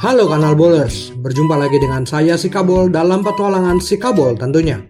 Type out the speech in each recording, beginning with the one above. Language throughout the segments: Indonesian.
Halo Kanal Bowlers, berjumpa lagi dengan saya Sikabol dalam petualangan Sikabol tentunya.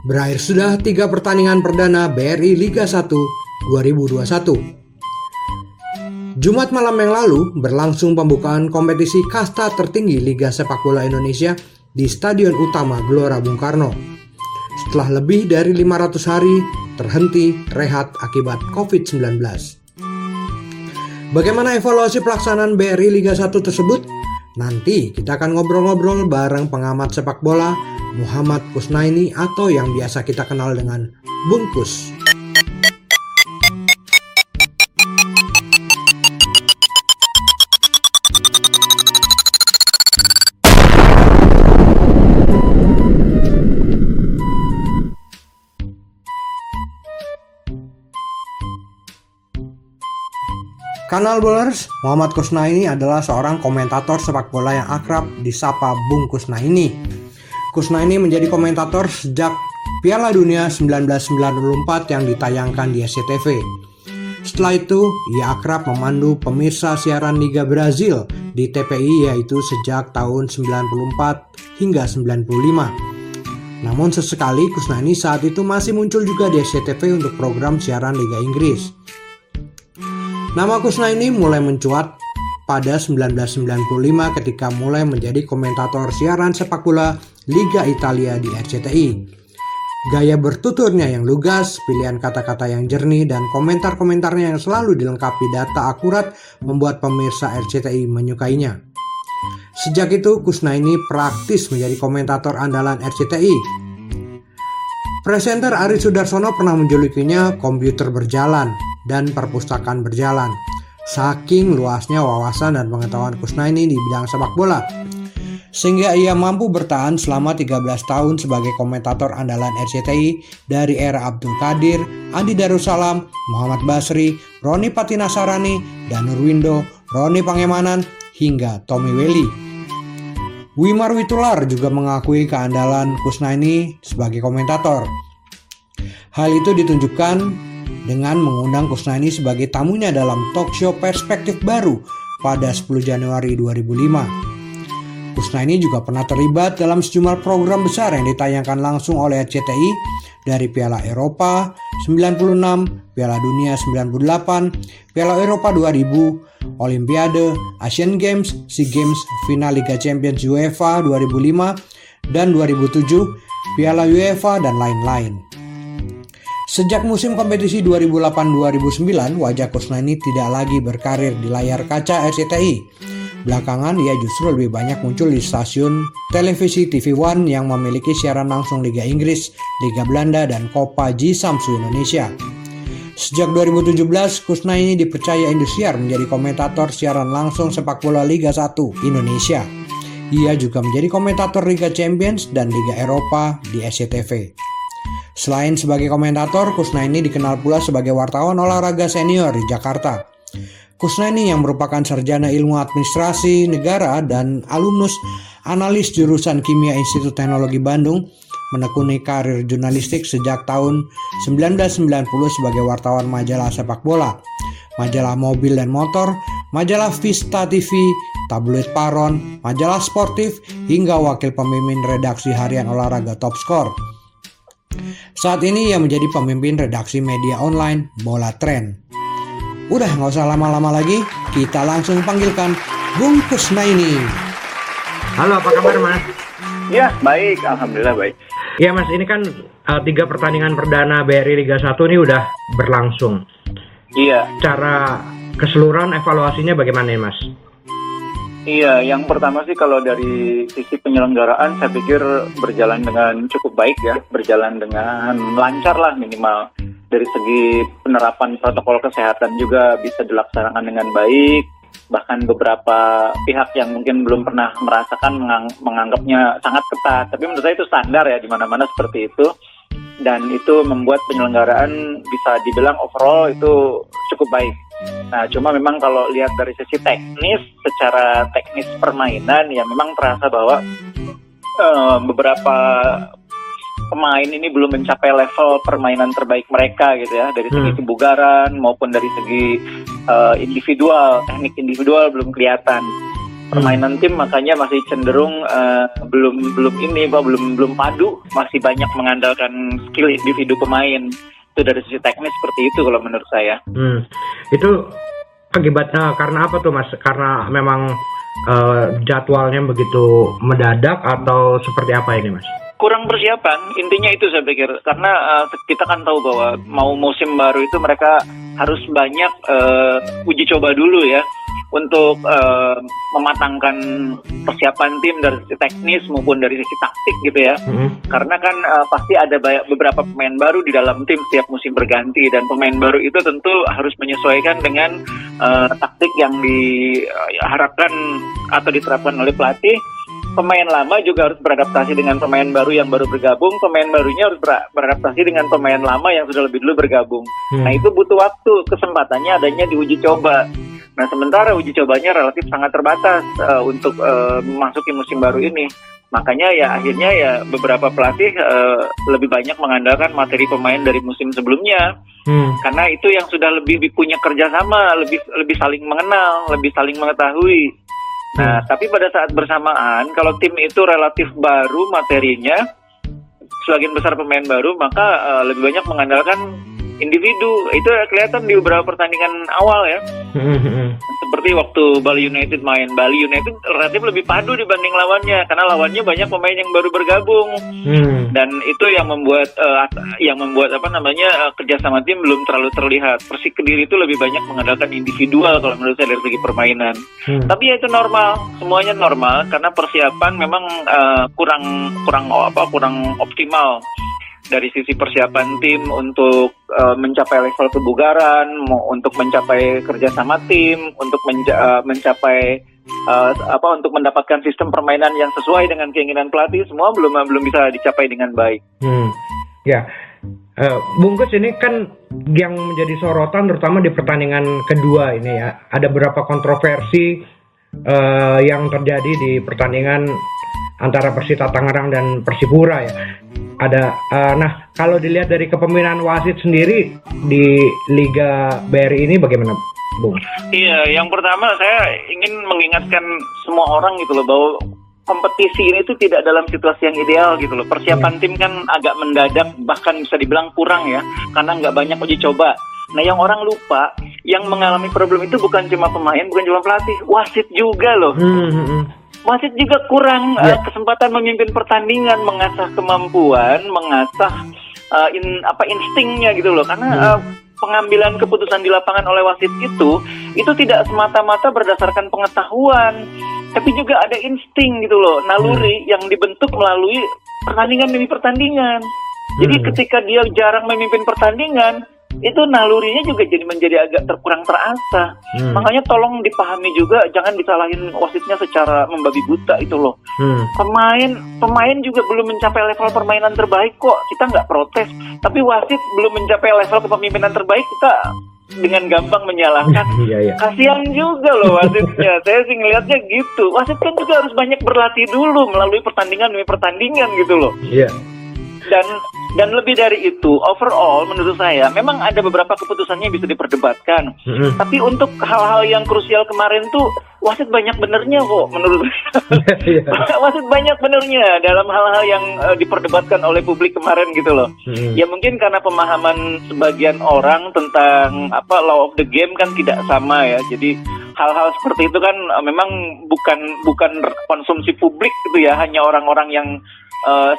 Berakhir sudah 3 pertandingan perdana BRI Liga 1 2021. Jumat malam yang lalu berlangsung pembukaan kompetisi kasta tertinggi Liga Sepak Bola Indonesia di Stadion Utama Gelora Bung Karno. Setelah lebih dari 500 hari terhenti rehat akibat COVID-19. Bagaimana evaluasi pelaksanaan BRI Liga 1 tersebut? Nanti kita akan ngobrol-ngobrol bareng pengamat sepak bola Muhammad Kusnaini atau yang biasa kita kenal dengan Bung Kus. Kanal Bowlers, Muhammad Kusnaini adalah seorang komentator sepak bola yang akrab disapa Bung Kusnaini. Kusnaini menjadi komentator sejak Piala Dunia 1994 yang ditayangkan di SCTV. Setelah itu, ia akrab memandu pemirsa siaran Liga Brazil di TPI yaitu sejak tahun 94 hingga 95. Namun sesekali Kusnaini saat itu masih muncul juga di SCTV untuk program siaran Liga Inggris. Nama Kusnaini mulai mencuat pada 1995 ketika mulai menjadi komentator siaran sepak bola Liga Italia di RCTI. Gaya bertuturnya yang lugas, pilihan kata-kata yang jernih, dan komentar-komentarnya yang selalu dilengkapi data akurat membuat pemirsa RCTI menyukainya. Sejak itu, Kusnaini praktis menjadi komentator andalan RCTI. Presenter Ari Sudarsono pernah menjulukinya komputer berjalan dan perpustakaan berjalan. Saking luasnya wawasan dan pengetahuan Kusnaini di bidang sepak bola, sehingga ia mampu bertahan selama 13 tahun sebagai komentator andalan RCTI dari era Abdul Qadir, Andi Darussalam, Muhammad Basri, Roni Patinasarani, Danur Windo, Roni Pangemanan, hingga Tommy Welly. Wimar Witular juga mengakui keandalan Kusnaini sebagai komentator. Hal itu ditunjukkan dengan mengundang Kusnaini sebagai tamunya dalam talk show Perspektif Baru pada 10 Januari 2005. Kusnaini juga pernah terlibat dalam sejumlah program besar yang ditayangkan langsung oleh RCTI dari Piala Eropa 96, Piala Dunia 98, Piala Eropa 2000, Olimpiade, Asian Games, SEA Games, Final Liga Champions UEFA 2005 dan 2007, Piala UEFA dan lain-lain. Sejak musim kompetisi 2008-2009, wajah Kusnaini tidak lagi berkarir di layar kaca RCTI. Belakangan ia justru lebih banyak muncul di stasiun televisi TV One yang memiliki siaran langsung Liga Inggris, Liga Belanda, dan Coppa G Samsu Indonesia. Sejak 2017, Kusnaini dipercaya Indosiar menjadi komentator siaran langsung sepak bola Liga 1 Indonesia. Ia juga menjadi komentator Liga Champions dan Liga Eropa di SCTV. Selain sebagai komentator, Kusnaini dikenal pula sebagai wartawan olahraga senior di Jakarta. Kusnaini yang merupakan sarjana ilmu administrasi negara dan alumnus analis jurusan Kimia Institut Teknologi Bandung, menekuni karir jurnalistik sejak tahun 1990 sebagai wartawan majalah sepak bola, majalah mobil dan motor, majalah Vista TV, tabloid Paron, majalah sportif, hingga wakil pemimpin redaksi harian olahraga Top Score. Saat ini ia menjadi pemimpin redaksi media online Bola Tren. Udah gak usah lama-lama lagi, kita langsung panggilkan Bung Kusnaini. Halo, apa kabar Mas? Ya, baik, alhamdulillah baik. Ya Mas, ini kan 3 pertandingan perdana BRI Liga 1 ini udah berlangsung. Iya. Cara keseluruhan evaluasinya bagaimana ya Mas? Iya, yang pertama sih kalau dari sisi penyelenggaraan saya pikir berjalan dengan cukup baik ya, berjalan dengan lancar lah minimal. Dari segi penerapan protokol kesehatan juga bisa dilaksanakan dengan baik. Bahkan beberapa pihak yang mungkin belum pernah merasakan menganggapnya sangat ketat. Tapi menurut saya itu standar ya, di mana-mana seperti itu. Dan itu membuat penyelenggaraan bisa dibilang overall itu cukup baik. Nah, cuma memang kalau lihat dari sisi teknis, secara teknis permainan ya memang terasa bahwa beberapa pemain ini belum mencapai level permainan terbaik mereka gitu ya, dari segi kebugaran maupun dari segi individual, teknik individual belum kelihatan. permainan tim, makanya masih cenderung belum padu, masih banyak mengandalkan skill individu pemain. Itu dari sisi teknis seperti itu kalau menurut saya. Itu akibatnya karena apa tuh Mas? Karena memang jadwalnya begitu mendadak atau seperti apa ini Mas? Kurang persiapan, intinya itu saya pikir. Karena kita kan tahu bahwa mau musim baru itu mereka harus banyak uji coba dulu ya, untuk mematangkan persiapan tim dari sisi teknis maupun dari sisi taktik gitu ya. Karena kan pasti ada beberapa pemain baru di dalam tim setiap musim berganti, dan pemain baru itu tentu harus menyesuaikan dengan taktik yang diharapkan atau diterapkan oleh pelatih. Pemain lama juga harus beradaptasi dengan pemain baru yang baru bergabung. Pemain barunya harus beradaptasi dengan pemain lama yang sudah lebih dulu bergabung. Nah itu butuh waktu, kesempatannya adanya di uji coba. Nah sementara uji cobanya relatif sangat terbatas untuk memasuki musim baru ini. Makanya ya akhirnya ya beberapa pelatih lebih banyak mengandalkan materi pemain dari musim sebelumnya. Karena itu yang sudah lebih punya kerjasama, lebih saling mengenal, lebih saling mengetahui. Nah, tapi pada saat bersamaan, kalau tim itu relatif baru materinya, sebagian besar pemain baru, maka lebih banyak mengandalkan individu. Itu kelihatan di beberapa pertandingan awal ya. Seperti waktu Bali United main, Bali United relatif lebih padu dibanding lawannya, karena lawannya banyak pemain yang baru bergabung. Dan itu yang membuat kerjasama tim belum terlalu terlihat. Persik Kediri itu lebih banyak mengandalkan individual kalau menurut saya dari segi permainan. Tapi ya itu normal, semuanya normal, karena persiapan memang kurang optimal dari sisi persiapan tim untuk mencapai level kebugaran, untuk mencapai kerjasama tim, untuk untuk mendapatkan sistem permainan yang sesuai dengan keinginan pelatih, semua belum bisa dicapai dengan baik. Ya, Bungkus, ini kan yang menjadi sorotan terutama di pertandingan kedua ini ya, ada beberapa kontroversi yang terjadi di pertandingan antara Persita Tangerang dan Persipura ya. Nah kalau dilihat dari kepemimpinan wasit sendiri di Liga BRI ini bagaimana, Bung? Iya, yang pertama saya ingin mengingatkan semua orang gitu loh, bahwa kompetisi ini tuh tidak dalam situasi yang ideal gitu loh. Persiapan tim kan agak mendadak, bahkan bisa dibilang kurang ya, karena nggak banyak uji coba. Nah yang orang lupa, yang mengalami problem itu bukan cuma pemain, bukan cuma pelatih, wasit juga loh. Wasit juga kurang kesempatan memimpin pertandingan, mengasah kemampuan, mengasah instingnya gitu loh. Karena pengambilan keputusan di lapangan oleh wasit itu tidak semata-mata berdasarkan pengetahuan, tapi juga ada insting gitu loh, naluri yang dibentuk melalui pertandingan demi pertandingan. Jadi ketika dia jarang memimpin pertandingan, itu nalurinya juga menjadi agak kurang terasa. Makanya tolong dipahami juga, jangan disalahin wasitnya secara membabi buta itu loh. Pemain juga belum mencapai level permainan terbaik kok, kita nggak protes. Tapi wasit belum mencapai level kepemimpinan terbaik, kita dengan gampang menyalahkan. Kasihan juga loh wasitnya. Saya sih ngelihatnya gitu. Wasit kan juga harus banyak berlatih dulu melalui pertandingan demi pertandingan gitu loh. Dan lebih dari itu, overall menurut saya memang ada beberapa keputusannya bisa diperdebatkan. Tapi untuk hal-hal yang krusial kemarin tuh wasit banyak benernya kok menurut saya. Wasit banyak benernya dalam hal-hal yang diperdebatkan oleh publik kemarin gitu loh. Ya mungkin karena pemahaman sebagian orang tentang law of the game kan tidak sama ya. Jadi hal-hal seperti itu kan memang bukan konsumsi publik gitu ya, hanya orang-orang yang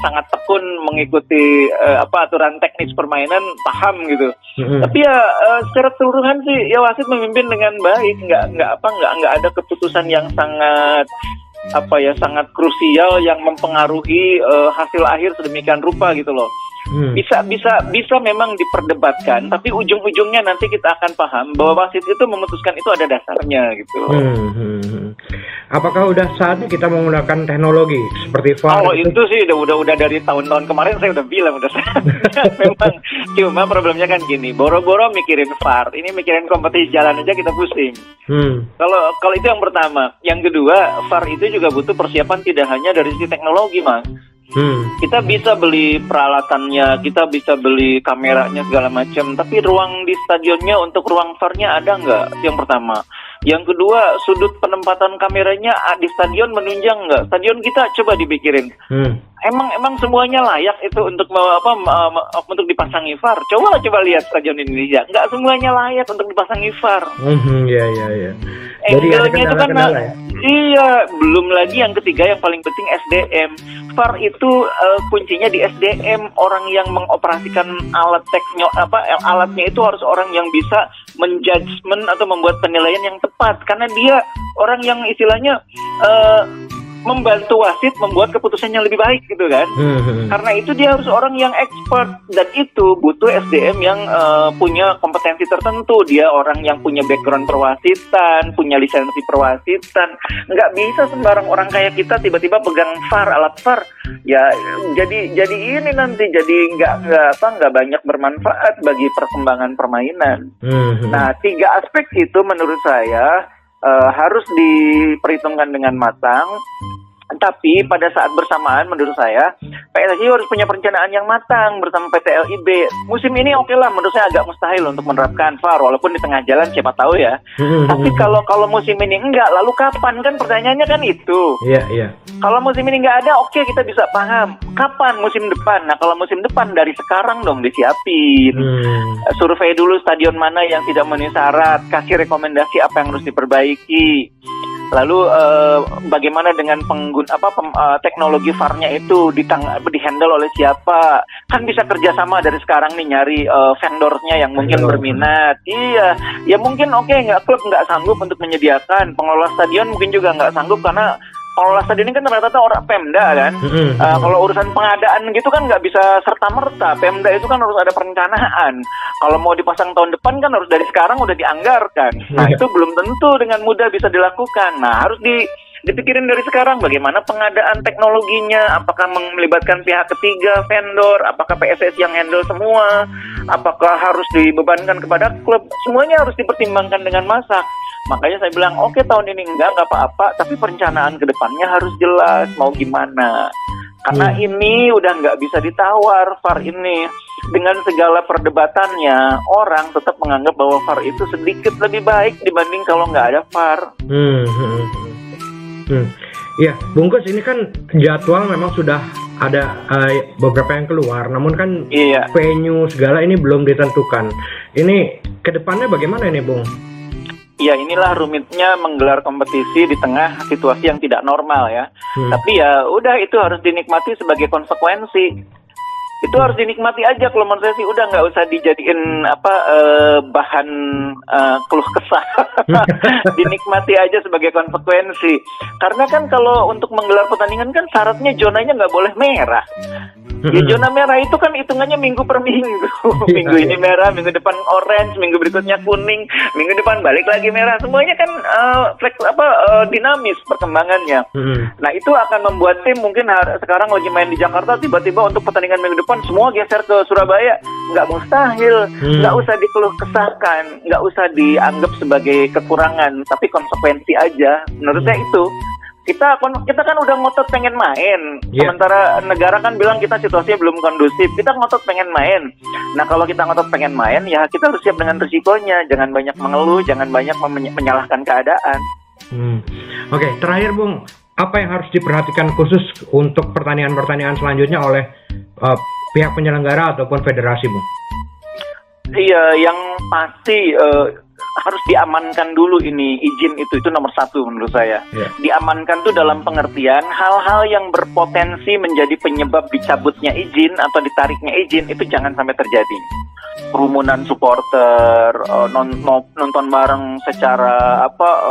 sangat tekun mengikuti aturan teknis permainan paham gitu. Tapi ya secara keseluruhan sih ya wasit memimpin dengan baik, nggak ada keputusan yang sangat krusial yang mempengaruhi hasil akhir sedemikian rupa gitu loh. Bisa memang diperdebatkan, tapi ujung-ujungnya nanti kita akan paham bahwa wasit itu memutuskan itu ada dasarnya gitu. Apakah udah saatnya kita menggunakan teknologi seperti VAR? Oh itu sih udah dari tahun-tahun kemarin saya udah bilang udah memang. Cuma problemnya kan gini, boro-boro mikirin VAR, ini mikirin kompetisi jalan aja kita pusing. Kalau itu yang pertama. Yang kedua, VAR itu juga butuh persiapan tidak hanya dari sisi teknologi, Mas. Kita bisa beli peralatannya, kita bisa beli kameranya segala macam, tapi ruang di stadionnya untuk ruang VAR-nya ada nggak? Yang pertama. Yang kedua, sudut penempatan kameranya di stadion menunjang nggak? Stadion kita coba dipikirin. Emang semuanya layak itu untuk untuk dipasangi VAR? Coba lihat stadion Indonesia, nggak semuanya layak untuk dipasangi VAR. Iya. Jadi ada Angle-nya itu kan kendala-kendala ya? Iya, belum lagi yang ketiga yang paling penting SDM. VAR itu kuncinya di SDM, orang yang mengoperasikan alatnya itu harus orang yang bisa menjudgment atau membuat penilaian yang tepat, karena dia orang yang istilahnya membantu wasit membuat keputusan yang lebih baik gitu kan. Karena itu dia harus orang yang expert, dan itu butuh SDM yang punya kompetensi tertentu. Dia orang yang punya background perwasitan, punya lisensi perwasitan. Nggak bisa sembarang orang kayak kita tiba-tiba pegang VAR, alat VAR. Ya jadi ini nanti jadi nggak banyak bermanfaat bagi perkembangan permainan. Nah, 3 aspek itu menurut saya harus diperhitungkan dengan matang. Tapi pada saat bersamaan menurut saya PSSI harus punya perencanaan yang matang bersama PT LIB. Musim ini oke lah, menurut saya agak mustahil untuk menerapkan VAR, walaupun di tengah jalan siapa tahu ya. Tapi kalau musim ini enggak, lalu kapan, kan pertanyaannya kan itu. Iya. Kalau musim ini nggak ada, oke, kita bisa paham. Kapan musim depan? Nah, kalau musim depan dari sekarang dong disiapin. Survei dulu stadion mana yang tidak memenuhi syarat, kasih rekomendasi apa yang harus diperbaiki. Lalu bagaimana dengan teknologi VAR-nya itu dihandle oleh siapa? Kan bisa kerjasama dari sekarang nih, nyari vendornya yang mungkin berminat. Iya, ya mungkin klub nggak sanggup untuk menyediakan, pengelola stadion mungkin juga nggak sanggup karena pengelola stadion ini kan rata-rata orang Pemda kan. Kalau urusan pengadaan gitu kan nggak bisa serta-merta. Pemda itu kan harus ada perencanaan. Kalau mau dipasang tahun depan kan harus dari sekarang udah dianggarkan. Nah, itu belum tentu dengan mudah bisa dilakukan. Nah, harus dipikirin dari sekarang bagaimana pengadaan teknologinya, apakah melibatkan pihak ketiga, vendor, apakah PSSI yang handle semua, apakah harus dibebankan kepada klub. Semuanya harus dipertimbangkan dengan masak. Makanya saya bilang, oke, tahun ini enggak apa-apa, tapi perencanaan ke depannya harus jelas mau gimana. Karena ini udah nggak bisa ditawar VAR ini. Dengan segala perdebatannya, orang tetap menganggap bahwa VAR itu sedikit lebih baik dibanding kalau nggak ada VAR. Iya, Bungkus, ini kan jadwal memang sudah ada beberapa yang keluar, namun kan venue segala ini belum ditentukan. Ini kedepannya bagaimana ini, Bung? Ya, inilah rumitnya menggelar kompetisi di tengah situasi yang tidak normal ya. Tapi ya udah, itu harus dinikmati sebagai konsekuensi. Itu harus dinikmati aja. Kalau menurut saya sih udah nggak usah dijadiin bahan keluh kesah. Dinikmati aja sebagai konsekuensi. Karena kan kalau untuk menggelar pertandingan kan syaratnya zonanya nggak boleh merah. Ya, zona merah itu kan hitungannya minggu per minggu. Minggu ini merah, minggu depan orange, minggu berikutnya kuning, minggu depan balik lagi merah. Semuanya kan dinamis perkembangannya. Nah, itu akan membuat tim mungkin sekarang lagi main di Jakarta, tiba-tiba untuk pertandingan minggu depan semua geser ke Surabaya. Nggak mustahil, nggak usah dikeluh kesahkan, nggak usah dianggap sebagai kekurangan, tapi konsekuensi aja. Menurut saya itu. Kita kan udah ngotot pengen main, sementara negara kan bilang kita situasinya belum kondusif. Kita ngotot pengen main. Nah, kalau kita ngotot pengen main, ya kita harus siap dengan risikonya. Jangan banyak mengeluh, jangan banyak menyalahkan keadaan. Oke, terakhir Bung, apa yang harus diperhatikan khusus untuk pertandingan-pertandingan selanjutnya oleh pihak penyelenggara ataupun federasi, Bung? Iya, yang pasti harus diamankan dulu ini izin itu nomor 1 menurut saya. Diamankan tuh dalam pengertian hal-hal yang berpotensi menjadi penyebab dicabutnya izin atau ditariknya izin itu jangan sampai terjadi. Kerumunan supporter, nonton bareng secara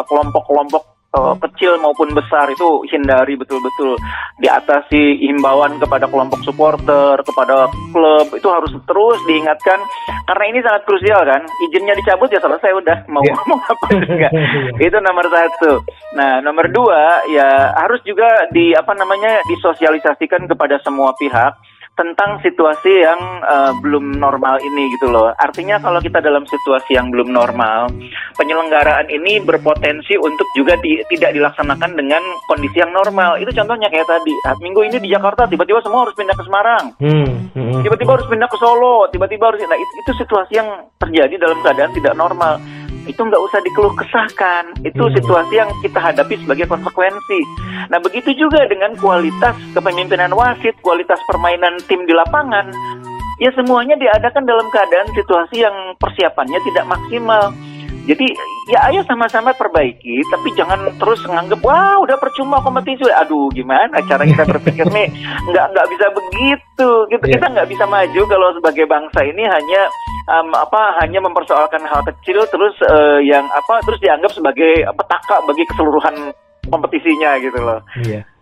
kelompok-kelompok kecil maupun besar itu hindari betul-betul. Diatasi himbauan kepada kelompok supporter, kepada klub itu harus terus diingatkan karena ini sangat krusial kan. Izinnya dicabut ya selesai udah mau ngapain enggak. Itu nomor 1. Nah, nomor 2 ya harus juga disosialisasikan kepada semua pihak tentang situasi yang belum normal ini gitu loh. Artinya kalau kita dalam situasi yang belum normal, penyelenggaraan ini berpotensi untuk juga tidak dilaksanakan dengan kondisi yang normal. Itu contohnya kayak tadi, minggu ini di Jakarta tiba-tiba semua harus pindah ke Semarang. Tiba-tiba harus pindah ke Solo, tiba-tiba harus. Nah, itu situasi yang terjadi dalam keadaan tidak normal. itu nggak usah dikeluh kesahkan. Itu situasi yang kita hadapi sebagai konsekuensi. Nah, begitu juga dengan kualitas kepemimpinan wasit, kualitas permainan tim di lapangan. Ya semuanya diadakan dalam keadaan situasi yang persiapannya tidak maksimal. Jadi ya ayo sama-sama perbaiki, tapi jangan terus nganggep wah udah percuma kompetisi. Aduh gimana cara kita berpikir nih, nggak bisa begitu gitu. Kita nggak bisa maju kalau sebagai bangsa ini hanya mempersoalkan hal kecil terus terus dianggap sebagai petaka bagi keseluruhan kompetisinya gitu loh.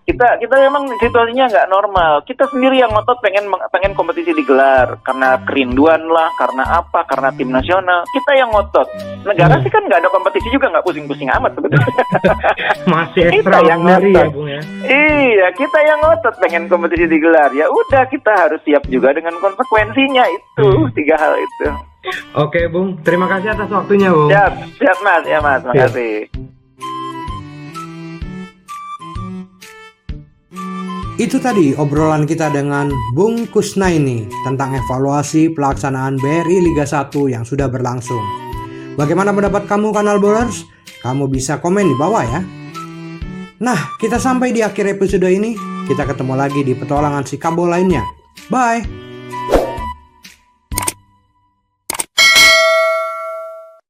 Kita memang situasinya nggak normal. Kita sendiri yang ngotot pengen kompetisi digelar karena kerinduan lah, karena apa? Karena tim nasional. Kita yang ngotot. Negara sih kan nggak ada kompetisi juga, nggak pusing-pusing amat sebetulnya. Masih Kita yang extraordinary ngotot. ya Bung ya. Iya, kita yang ngotot pengen kompetisi digelar. Ya udah, kita harus siap juga dengan konsekuensinya itu. 3 hal itu. Oke Bung, terima kasih atas waktunya Bung. Siap Mas, ya Mas, makasih. Itu tadi obrolan kita dengan Bung Kusnaini tentang evaluasi pelaksanaan BRI Liga 1 yang sudah berlangsung. Bagaimana pendapat kamu Kanal Bowlers? Kamu bisa komen di bawah ya. Nah, kita sampai di akhir episode ini. Kita ketemu lagi di petualangan si Kabo lainnya. Bye!